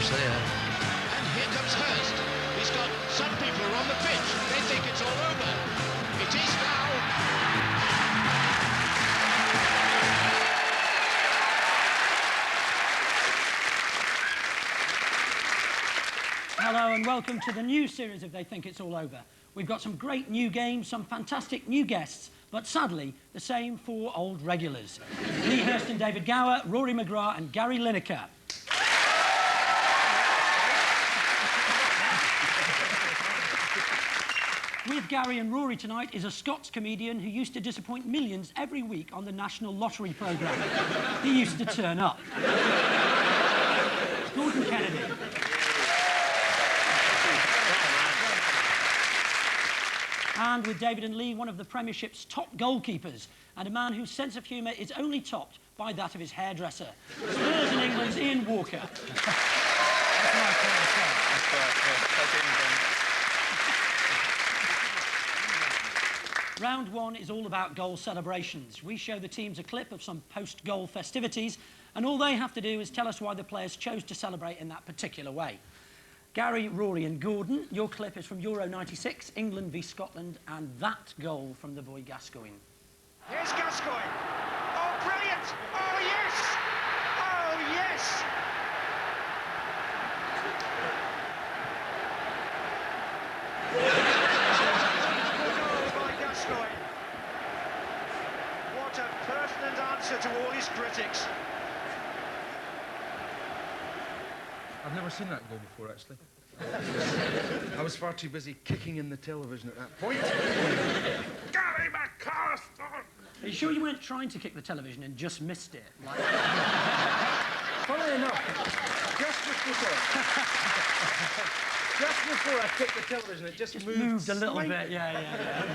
obviously. And here comes Hurst. He's got some people are on the pitch. They think it's all over. It is now. Hello and welcome to the new series of They Think It's All Over. We've got some great new games, some fantastic new guests, but sadly, the same four old regulars. Lee Hurst and David Gower, Rory McGrath and Gary Lineker. With Gary and Rory tonight is a Scots comedian who used to disappoint millions every week on the National Lottery programme. He used to turn up. Gordon Kennedy. And with David and Lee, one of the Premiership's top goalkeepers, and a man whose sense of humour is only topped by that of his hairdresser. Spurs in England's Ian Walker. Round one is all about goal celebrations. We show the teams a clip of some post-goal festivities, and all they have to do is tell us why the players chose to celebrate in that particular way. Gary, Rory and Gordon, your clip is from Euro 96, England v Scotland, and that goal from the boy Gascoigne. Here's Gascoigne. Oh, brilliant. Oh, yes. Oh, yes. Goal by Gascoigne. What a pertinent answer to all his critics. I've never seen that goal before, actually. I was far too busy kicking in the television at that point. Gary McAllister! Are you sure you weren't trying to kick the television and just missed it? Like... Funnily enough, just before I kicked the television, it just moved a little bit, yeah.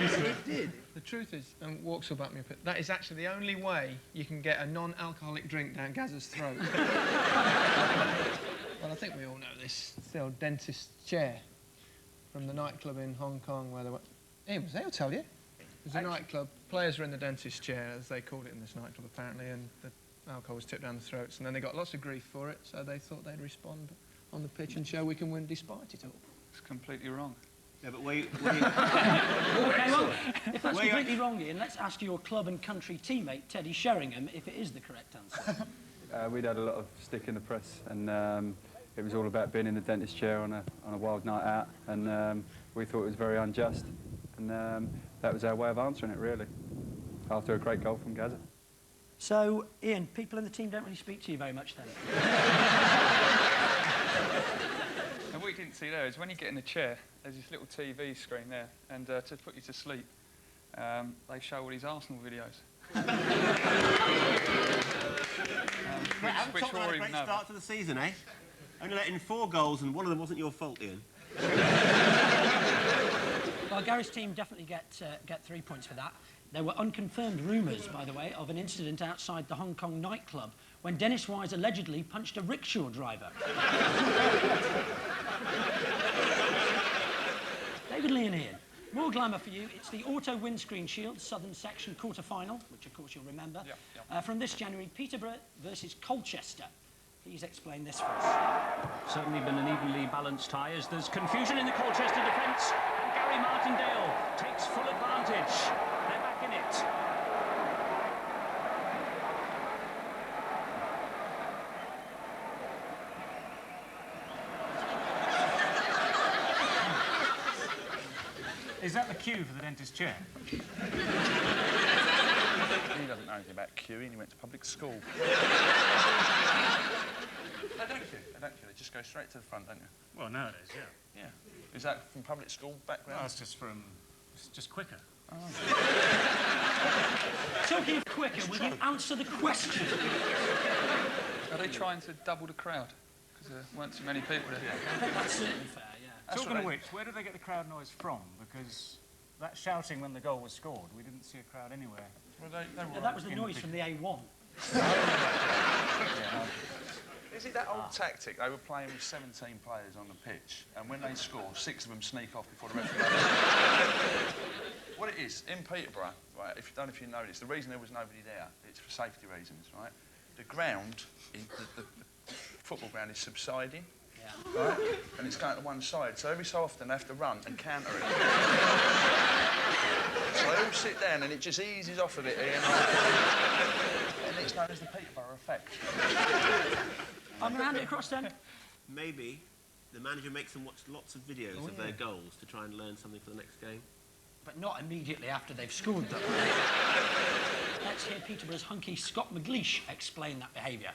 It did. The truth is, and Walks will back me up, that is actually the only way you can get a non-alcoholic drink down Gazza's throat. Well, I think we all know this. It's the old dentist's chair from the nightclub in Hong Kong where they were... They'll tell you. There's a nightclub. Players were in the dentist's chair, as they called it in this nightclub, apparently, and the alcohol was tipped down the throats, and then they got lots of grief for it, so they thought they'd respond on the pitch and show we can win despite it all. It's completely wrong. Yeah, but were you... Okay, well, if that's completely wrong, Ian, let's ask your club and country teammate, Teddy Sheringham, if it is the correct answer. We'd had a lot of stick in the press, and it was all about being in the dentist chair on a wild night out, and we thought it was very unjust, and that was our way of answering it, really, after a great goal from Gaza. So, Ian, people in the team don't really speak to you very much then? And what you didn't see there is when you get in the chair, there's this little TV screen there, and to put you to sleep, they show all these Arsenal videos. Which Rory would know. Start to the season, eh? Only letting 4 goals, and one of them wasn't your fault, Ian. Well, Gary's team definitely get 3 points for that. There were unconfirmed rumours, by the way, of an incident outside the Hong Kong nightclub when Dennis Wise allegedly punched a rickshaw driver. David, Lee and Ian, more glamour for you. It's the Auto Windscreen Shield Southern Section quarter-final, which of course you'll remember, from this January, Peterborough versus Colchester. Please explain this for us. Certainly been an evenly balanced tie as there's confusion in the Colchester defence, and Gary Martindale takes full advantage. They're back in it. Is that the cue for the dentist chair? He doesn't know anything about queuing, he went to public school. They don't queue, they just go straight to the front, don't you? Well, nowadays, yeah. Yeah. Is that from public school background? No, it's just quicker. Oh. Talking of quicker, will you answer the question? Are they trying to double the crowd? Because there weren't too many people there. I think that's certainly fair, yeah. Talking of which, where do they get the crowd noise from? Because that shouting when the goal was scored, we didn't see a crowd anywhere. Well, they were that was the noise from the A1. Is it that old tactic? They were playing with 17 players on the pitch, and when they score, 6 of them sneak off before the referee. What it is, in Peterborough, right, if you notice, the reason there was nobody there, it's for safety reasons, right? The ground, the football ground is subsiding, right? And it's going to one side. So every so often they have to run and counter it. So they all sit down and it just eases off a bit here and there. And it's known as the Peterborough effect. I'm going to hand it across then. Maybe the manager makes them watch lots of videos of their goals to try and learn something for the next game. But not immediately after they've scored them. Let's hear Peterborough's hunky Scott McLeish explain that behaviour.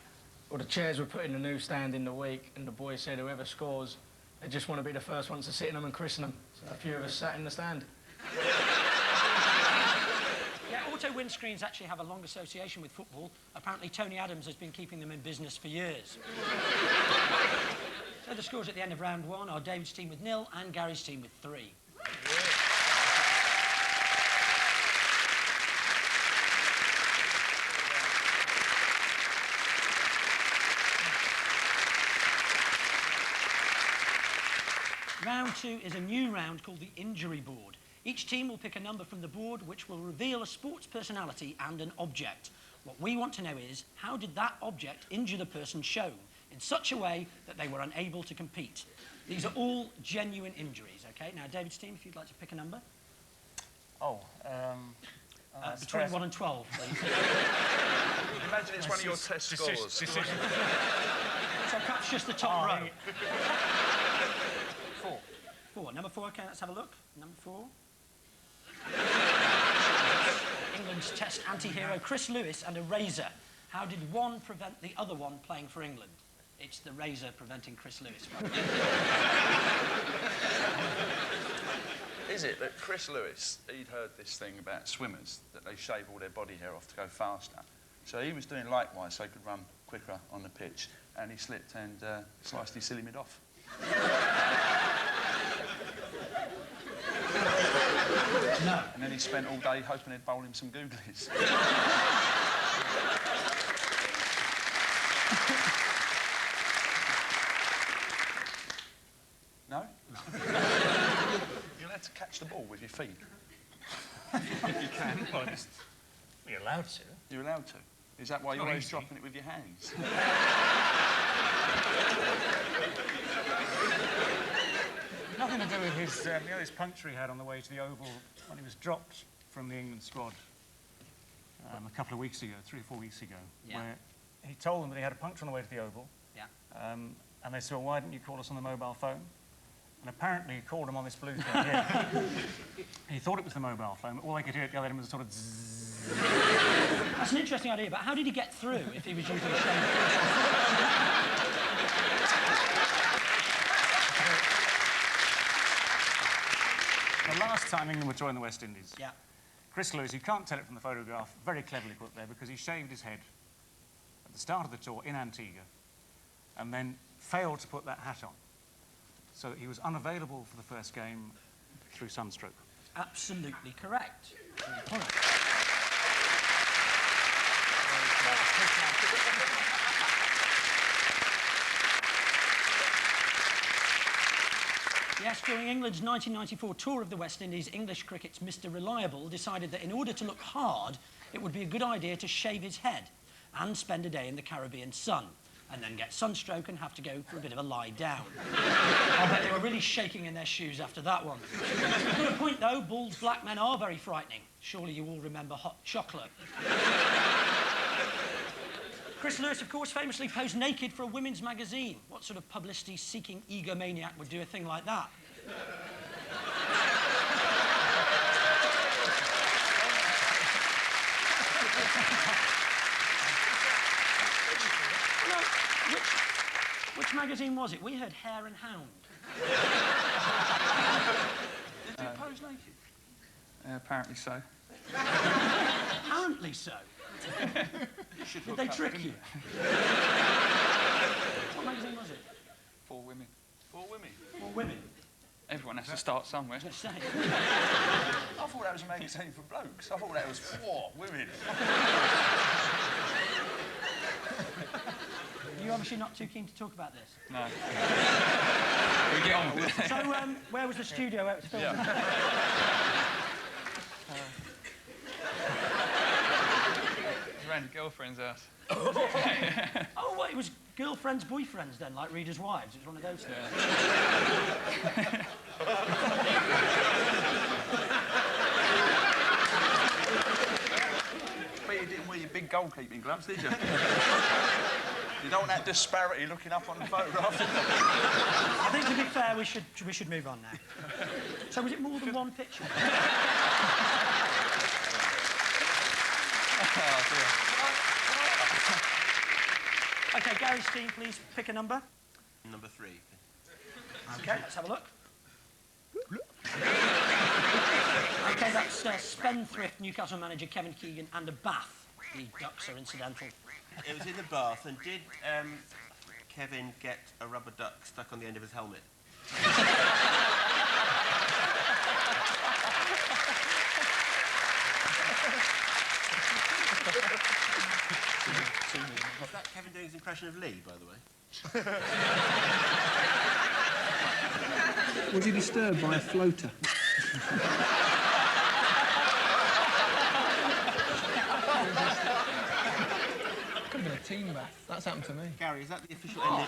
Well, the chairs were put in the newsstand in the week, and the boys said whoever scores, they just want to be the first ones to sit in them and christen them. So a few of us sat in the stand. Yeah, auto windscreens actually have a long association with football. Apparently Tony Adams has been keeping them in business for years. So the scores at the end of round 1 are David's team with 0 and Gary's team with 3. Round 2 is a new round called the injury board. Each team will pick a number from the board which will reveal a sports personality and an object. What we want to know is, how did that object injure the person shown in such a way that they were unable to compete? These are all genuine injuries, OK? Now, David's team, if you'd like to pick a number. Oh, between 1 and 12, please. Imagine it's one of your test scores. So perhaps just the top row. 4. 4. Number 4, OK, let's have a look. Number 4. England's test anti-hero Chris Lewis and a razor. How did one prevent the other one playing for England? It's the razor preventing Chris Lewis. Is it that Chris Lewis, he'd heard this thing about swimmers, that they shave all their body hair off to go faster. So he was doing likewise so he could run quicker on the pitch, and he slipped and sliced his silly mid off. No. And then he spent all day hoping they'd bowl him some googlies. No? You're allowed to catch the ball with your feet. You can. Well, you're allowed to. You're allowed to. Is that why you're always dropping it with your hands? Nothing to do with his, this puncture he had on the way to the Oval when he was dropped from the England squad a couple of weeks ago, 3 or 4 weeks ago, where he told them that he had a puncture on the way to the Oval. Yeah. And they said, well, why didn't you call us on the mobile phone? And apparently he called him on this blue thing here. He thought it was the mobile phone, but all they could hear at the other end was a sort of zzz. That's an interesting idea, but how did he get through if he was using a shade? The last time England were touring the West Indies, Yeah. Chris Lewis, you can't tell it from the photograph, very cleverly put there, because he shaved his head at the start of the tour in Antigua and then failed to put that hat on, so that he was unavailable for the first game through sunstroke. Absolutely correct. Yes, during England's 1994 tour of the West Indies, English cricket's Mr. Reliable decided that in order to look hard, it would be a good idea to shave his head and spend a day in the Caribbean sun, and then get sunstroke and have to go for a bit of a lie down. I bet they were really shaking in their shoes after that one. Good point, though. Bald black men are very frightening. Surely you all remember hot chocolate. Chris Lewis, of course, famously posed naked for a women's magazine. What sort of publicity-seeking egomaniac would do a thing like that? Which magazine was it? We heard Hare and Hound. Did you pose naked? Apparently so. Apparently so. Did they trick you? What magazine was it? 4 women. 4 women? 4 women. Everyone has to start somewhere. Just saying. I thought that was a magazine for blokes. I thought that was 4 women. You're obviously not too keen to talk about this. No. We get on with it. So, where was the studio where it was filmed? Around around your girlfriend's house. Oh, well, it was girlfriends, boyfriends then, like Reader's Wives. It was one of those things. But you didn't wear your big goalkeeping gloves, did you? You don't want that disparity looking up on the photograph. I think, to be fair, we should move on now. So was it more than one picture? Oh, dear. OK, Gary's team, please pick a number. Number 3. OK, let's have a look. OK, that's spendthrift Newcastle manager Kevin Keegan and a bath. The ducks are incidental. It was in the bath, and did Kevin get a rubber duck stuck on the end of his helmet? Is that Kevin doing his impression of Lee, by the way? Was he disturbed by a floater? Could have been a team bath. That's happened to me. Gary, is that the official ending?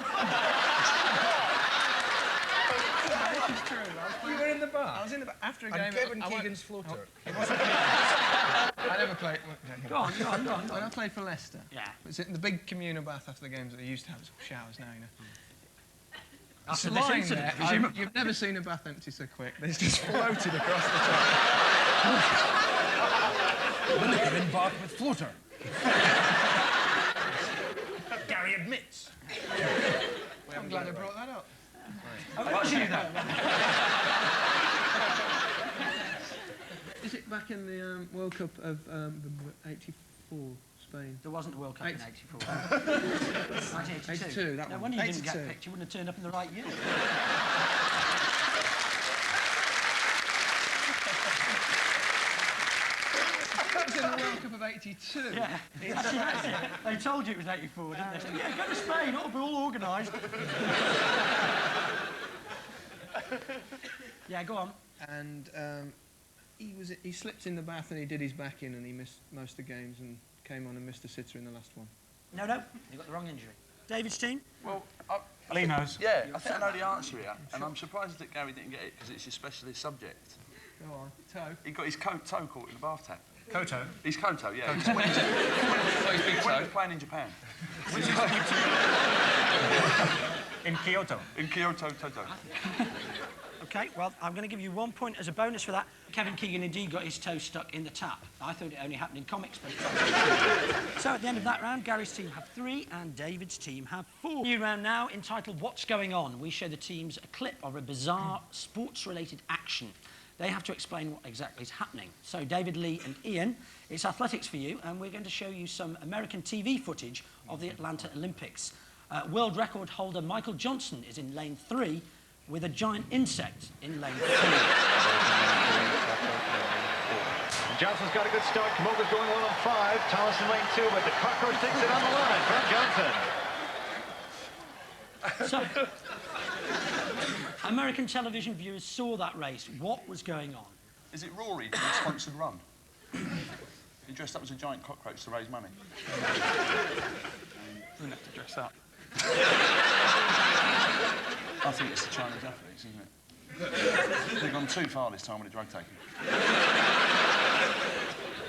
This is true. You were in the bar? I was in the bar after a game. And Kevin Keegan's floater. I never played. Go on. When I played for Leicester, Yeah. it was in the big communal bath after the games that they used to have showers now, you know. After It's this lying incident, there. You've never seen a bath empty so quick. It's just floated across the top. William in bath with floater. Gary admits. I'm glad I brought that up. Is it back in the World Cup of '84, Spain? There wasn't a World Cup in '84. 82, that no one. wonder you didn't 82. get picked. You wouldn't have turned up in the right year. That was in the World Cup of '82. Yeah. They told you it was '84, didn't they? Said, yeah, go to Spain. It'll be all organised. Yeah, go on. And he slipped in the bath and he did his back in and he missed most of the games and came on and missed a sitter in the last one. No, you got the wrong injury. David's team? Well, Lee knows. yeah, I think I know the answer here, and I'm surprised that Gary didn't get it because it's his specialist subject. Go on, toe. He got his toe caught in the bath tap. Koto. His koto, yeah. When he was playing in Japan. In Kyoto. In Kyoto, Toto. OK, well, I'm going to give you 1 point as a bonus for that. Kevin Keegan indeed got his toe stuck in the tap. I thought it only happened in comics, but it's So at the end of that round, Gary's team have 3 and David's team have 4. New round now entitled What's Going On? We show the teams a clip of a bizarre sports-related action. They have to explain what exactly is happening. So, David, Lee and Ian, it's athletics for you, and we're going to show you some American TV footage of the Atlanta Olympics. World record holder Michael Johnson is in lane 3 with a giant insect in lane 2. Johnson's got a good start. Kamoga's going well on 5. Thomas in lane 2, but the cockroach takes it on the line from Johnson. So, American television viewers saw that race. What was going on? Is it Rory doing a sponsored run? He dressed up as a giant cockroach to raise money. Doesn't have to dress up. I think it's the Chinese athletes, isn't it? They've gone too far this time with the drug taking. The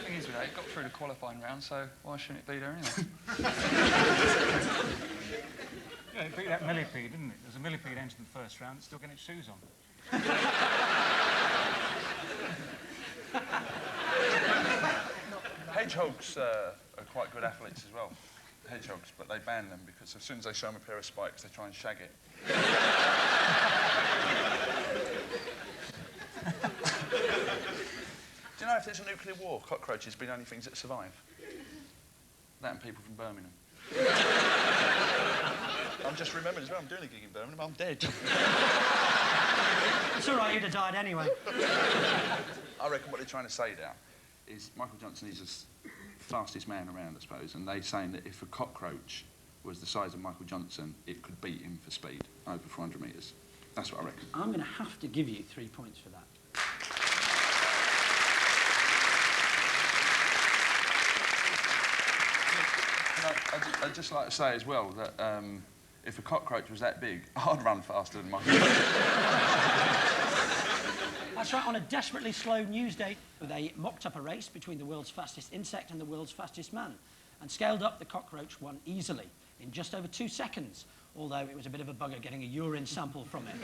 thing is with that, it got through the qualifying round, so why shouldn't it be there anyway? Yeah, it beat that millipede, didn't it? There's a millipede entered in the first round, it's still getting its shoes on. Hedgehogs are quite good athletes as well. Hedgehogs, but they ban them because as soon as they show them a pair of spikes, they try and shag it. Do you know if there's a nuclear war, cockroaches be the only things that survive? That and people from Birmingham. I'm just remembering as well, I'm doing a gig in Birmingham, I'm dead. It's all right, you'd have died anyway. I reckon what they're trying to say there is Michael Johnson is the fastest man around, I suppose, and they're saying that if a cockroach was the size of Michael Johnson, it could beat him for speed over 400 metres. That's what I reckon. I'm going to have to give you 3 points for that. I'd just like to say as well that if a cockroach was that big, I'd run faster than my... That's right, on a desperately slow news day, they mocked up a race between the world's fastest insect and the world's fastest man, and scaled up, the cockroach won easily in just over 2 seconds, although it was a bit of a bugger getting a urine sample from it.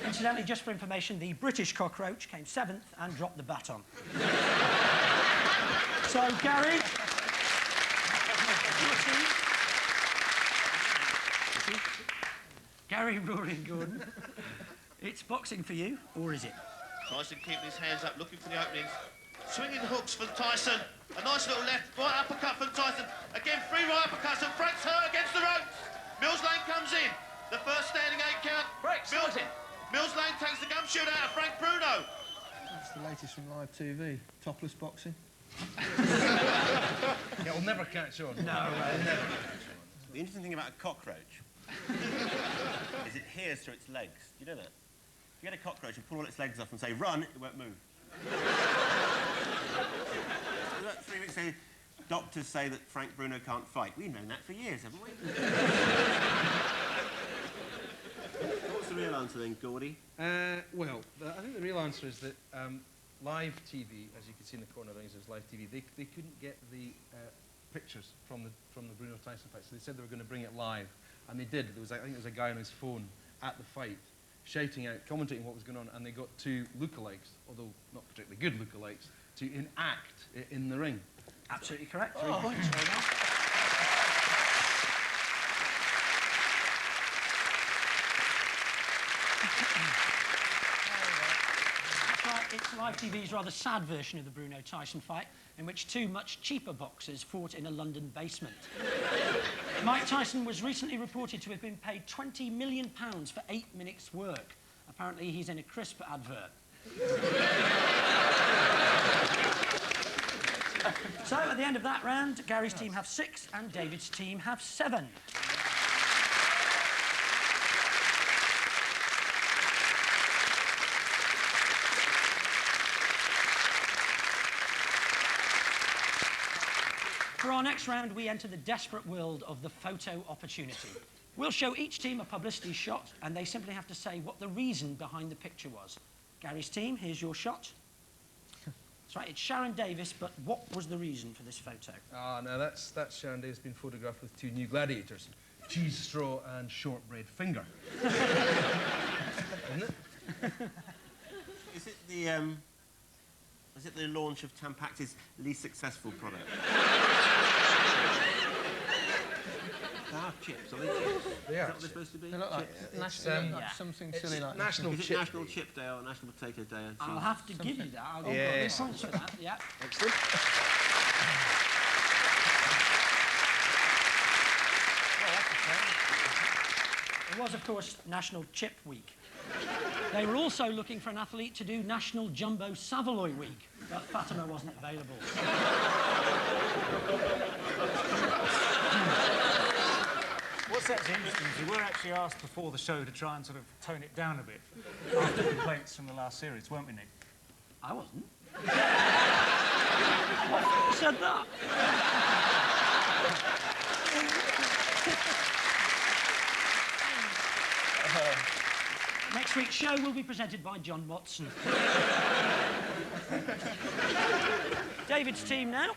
Incidentally, just for information, the British cockroach came 7th and dropped the baton. So, Gary, Gary, Rory and Gordon, it's boxing for you, or is it? Tyson keeping his hands up, looking for the openings. Swinging hooks for Tyson. A nice little left, right uppercut from Tyson. Again, 3 right uppercuts, and Frank's hurt against the ropes. Mills Lane comes in. The first standing 8 count. Mills Lane takes the gumshoe out of Frank Bruno. That's the latest from live TV. Topless boxing. It'll never catch on. No, The interesting thing about a cockroach is it hears through its legs. Do you know that? If you get a cockroach and pull all its legs off and say, run, it won't move. About 3 weeks ago, doctors say that Frank Bruno can't fight. We've known that for years, haven't we? What's the real answer then, Gordy? Well, I think the real answer is that live TV, as you can see in the corner of things, there's live TV. They couldn't get the pictures from the Bruno Tyson fight, so they said they were going to bring it live, and they did. There was, I think, there was a guy on his phone at the fight, shouting out, commentating what was going on, and they got 2 lookalikes, although not particularly good lookalikes, to enact in the ring. Absolutely correct. 3 points. Very well. That's right, it's live TV's rather sad version of the Bruno Tyson fight, in which 2 much cheaper boxers fought in a London basement. Mike Tyson was recently reported to have been paid £20 million for 8 minutes' work. Apparently, he's in a crisp advert. So, at the end of that round, Gary's team have 6 and David's team have 7. For our next round, we enter the desperate world of the photo opportunity. We'll show each team a publicity shot, and they simply have to say what the reason behind the picture was. Gary's team, here's your shot. That's right, it's Sharon Davis, but what was the reason for this photo? Ah, no, that's Sharon Davis being photographed with 2 new gladiators, cheese straw and shortbread finger. Isn't it? Is it the launch of Tampax's least successful product? They are chips, are they chips? They Is are that what they're supposed to be? They look like, something silly like National Is it Chip. National Chip Day or National Potato Day? I'll have to give you that. I'll give Yeah. you points for that, yeah. Excellent. It was, of course, National Chip Week. They were also looking for an athlete to do National Jumbo Savoy Week, but Fatima wasn't available. What's actually interesting is we were actually asked before the show to try and sort of tone it down a bit after complaints from the last series, weren't we, Nick? I wasn't. Who said that? Next week's show will be presented by John Watson. David's team now.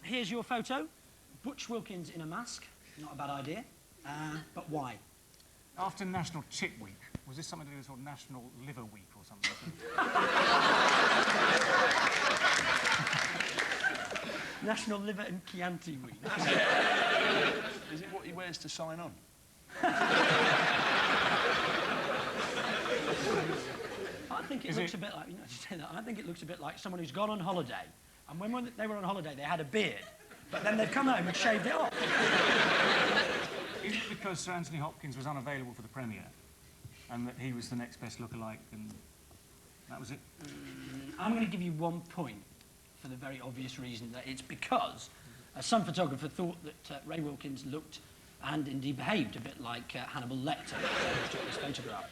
Here's your photo. Butch Wilkins in a mask. Not a bad idea. But why? After National Chip Week, was this something to do with sort of National Liver Week or something? National Liver and Chianti Week. Is it what he wears to sign on? I think it looks a bit like, you know, to say that, I think it looks a bit like someone who's gone on holiday, and when they were on holiday, they had a beard, but then they've come home and shaved it off. Is it because Sir Anthony Hopkins was unavailable for the premiere, and that he was the next best lookalike, and that was it? I'm going to give you 1 point for the very obvious reason that it's because some photographer thought that Ray Wilkins looked and indeed behaved a bit like Hannibal Lecter who took this photograph.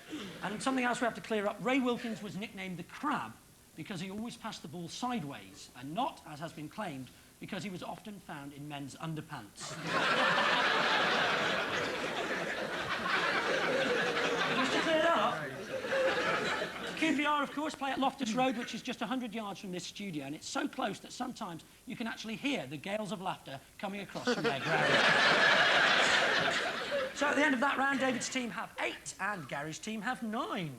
And something else we have to clear up, Ray Wilkins was nicknamed the Crab because he always passed the ball sideways and not, as has been claimed, because he was often found in men's underpants. Just to clear that up. QPR, of course, play at Loftus Road, which is just 100 yards from this studio, and it's so close that sometimes you can actually hear the gales of laughter coming across from their ground. So at the end of that round, David's team have 8 and Gary's team have 9.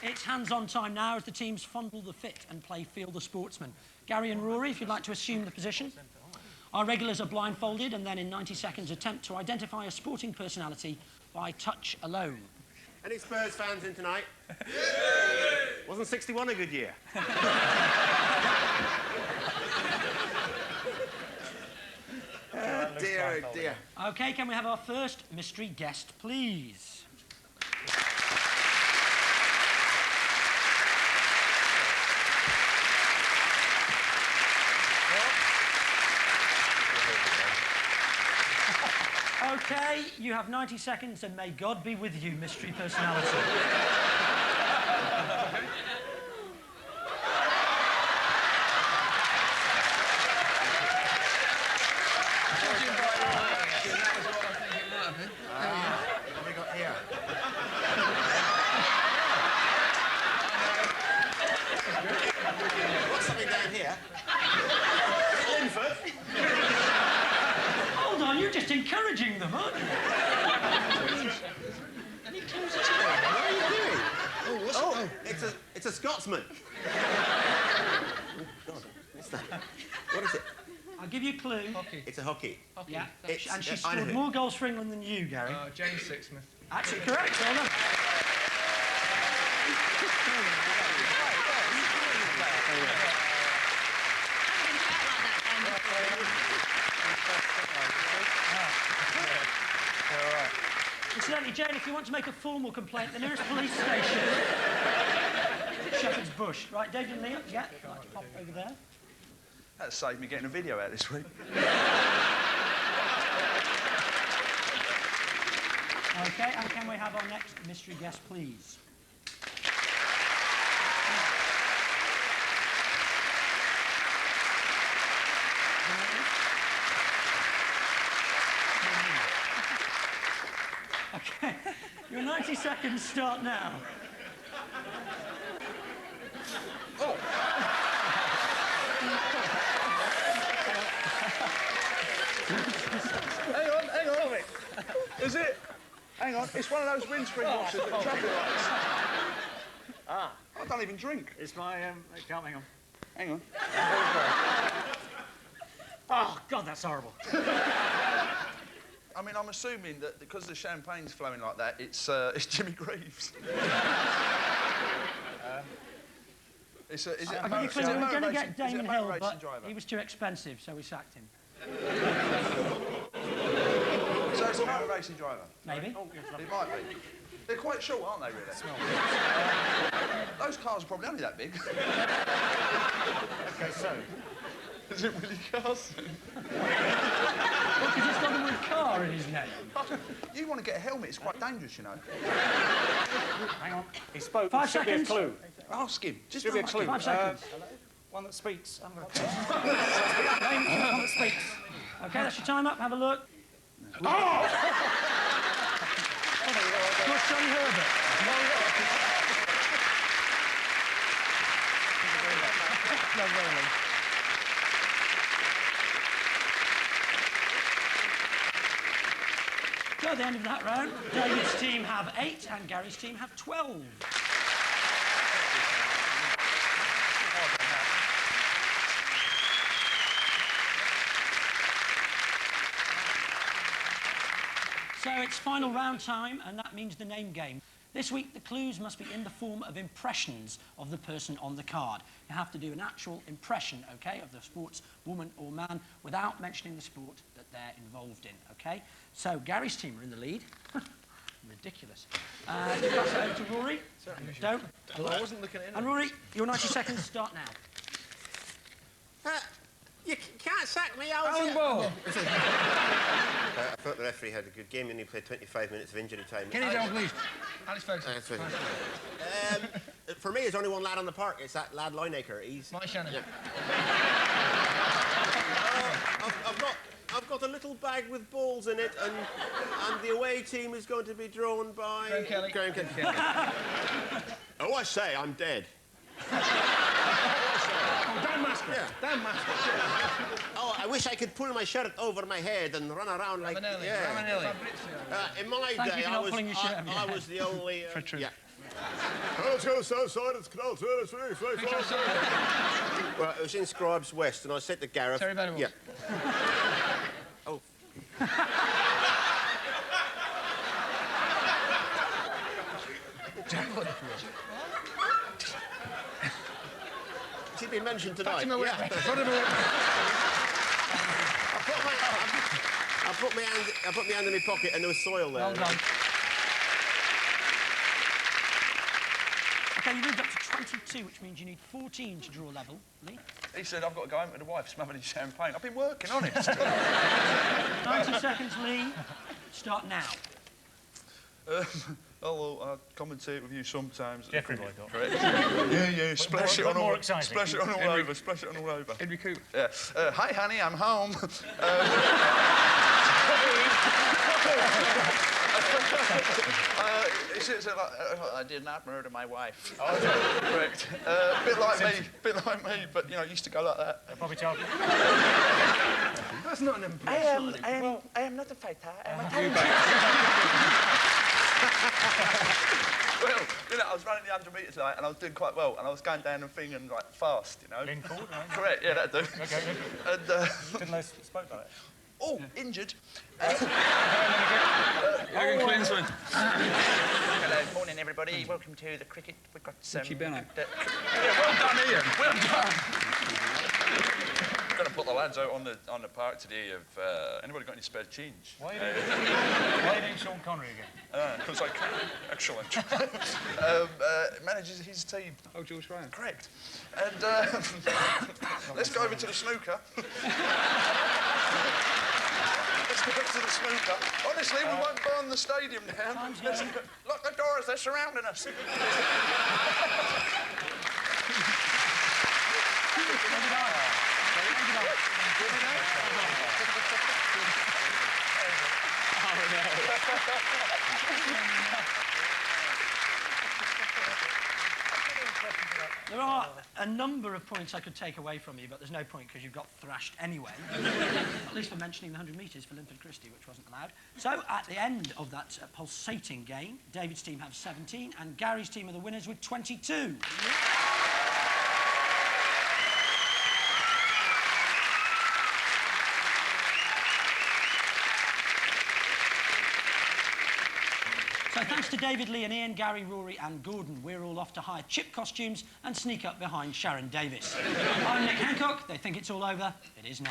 It's hands-on time now as the teams fondle the fit and play Feel the Sportsman. Gary and Rory, if you'd like to assume the position. Our regulars are blindfolded and then in 90 seconds attempt to identify a sporting personality by touch alone. Any Spurs fans in tonight? Wasn't 61 a good year? Dear, oh dear. OK, can we have our first mystery guest, please? OK, you have 90 seconds and may God be with you, mystery personality. What have we got here? What's something down here? Linford? Hold on, you're just encouraging them, aren't you? Any clues at all? What are you doing? Oh, what's it's a Scotsman. Oh, God, what's that? What is it? I'll give you a clue. Hockey. It's a hockey. Yeah, It's, and she I scored know more goals for England than you, Gary. James Sixsmith. Actually, correct. Well done. Incidentally, Jane, if you want to make a formal complaint, the nearest police station is Shepherd's Bush. Right, David and Liam, yeah, I'd like to pop over there. That saved me getting a video out this week. OK, and can we have our next mystery guest, please? OK, your 90 seconds start now. Oh! hang on. Is it? Hang on, it's one of those windscreen boxes with traffic lights. Ah. I don't even drink. It's my, can't hang on. Hang on. Oh, God, that's horrible. I mean, I'm assuming that because the champagne's flowing like that, it's Jimmy Greaves. Is it I'll give you a clue. We were going to get Damon Hill, but he was too expensive, so we sacked him. So it's a motor racing driver? Maybe. Oh, it might be. They're quite short, aren't they, really? Those cars are probably only that big. OK, so... Is it Willie Carson? Because he's got the word car in his name. You want to get a helmet, it's quite dangerous, you know. Hang on. He spoke. 5 Should seconds. be a clue. Ask him. Just Should be a ask clue. him. 5 seconds. One that speaks. I'm going to... One that speaks. OK, that's your time up. Have a look. Oh! Of course, Johnny Herbert. So at the end of that round, David's team have 8 and Gary's team have 12. So it's final round time, and that means the name game. This week, the clues must be in the form of impressions of the person on the card. You have to do an actual impression, OK, of the sports woman or man without mentioning the sport that they're involved in, OK? So Gary's team are in the lead. Ridiculous. Pass it over to Rory. Don't. I wasn't looking at it. And Rory, your 90 seconds start now. You can't sack me out. Own ball. I thought the referee had a good game and he played 25 minutes of injury time. Kenny Dalglish. Alex Ferguson. That's right. For me, there's only one lad on the park. It's that lad Lineacre. He's... Mike Shannon. Yeah. I've got a little bag with balls in it, and the away team is going to be drawn by... Graham Kelly. Oh, I say, I'm dead. Dan Master. Yeah. Dan Master. Oh, I wish I could pull my shirt over my head and run around like... Ravanelli. Yeah. Ravanelli. In my Thank you day, for not pulling your shirt over your I head. was the only... yeah. Let's go south side, it's Canal Turner, it's very Well, it was in Scribes West, and I said to Gareth... Terry Venables. Yeah. Oh. Has he been mentioned tonight? Yeah. I put my hand in my pocket and there was soil there. Well done. OK, you moved up to 22, which means you need 14 to draw level. Lee? He said, I've got to go home with the wife, smothering his champagne. I've been working on it. 90 seconds, Lee. Start now. I'll commentate with you sometimes. Jeffrey Boyd. Correct. Yeah. Splash it on all over. Splash it on all over. Splash it on all over. Henry Cooper. Yeah. Hi, honey, I'm home. He says, I did not murder my wife. Correct. Bit like me, but, you know, used to go like that. Bobby Charlton. That's not an impression. I am not a fighter. I'm a Well, you know, I was running the 100 metres tonight and I was doing quite well and I was going down the thing and, like, fast, you know. Lynn Court, right? Correct, yeah, that'd do. OK, good. And, Didn't they spoke like that? oh, injured. Jürgen Klinsmann. Hello, morning everybody. Welcome to the cricket. We've got some... Richie Bennett. Yeah, well done, Ian. Well done. I'm going to put the lads out on the park today. Anybody got any spare change? Why are you doing Sean Connery again? Because I can. Excellent. Manages his team. Oh, George Graham. Correct. And let's go over to the snooker. Let's go to the snooker. Honestly, we won't burn the stadium down. Lock the doors, they're surrounding us. There are a number of points I could take away from you, but there's no point because you've got thrashed anyway. At least for mentioning the 100 metres for Linford Christie, which wasn't allowed. So, at the end of that pulsating game, David's team have 17 and Gary's team are the winners with 22. So thanks to David, Lee and Ian, Gary, Rory and Gordon, we're all off to hire chip costumes and sneak up behind Sharon Davis. I'm Nick Hancock. They think it's all over. It is now.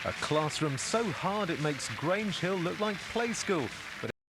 A classroom so hard it makes Grange Hill look like play school. But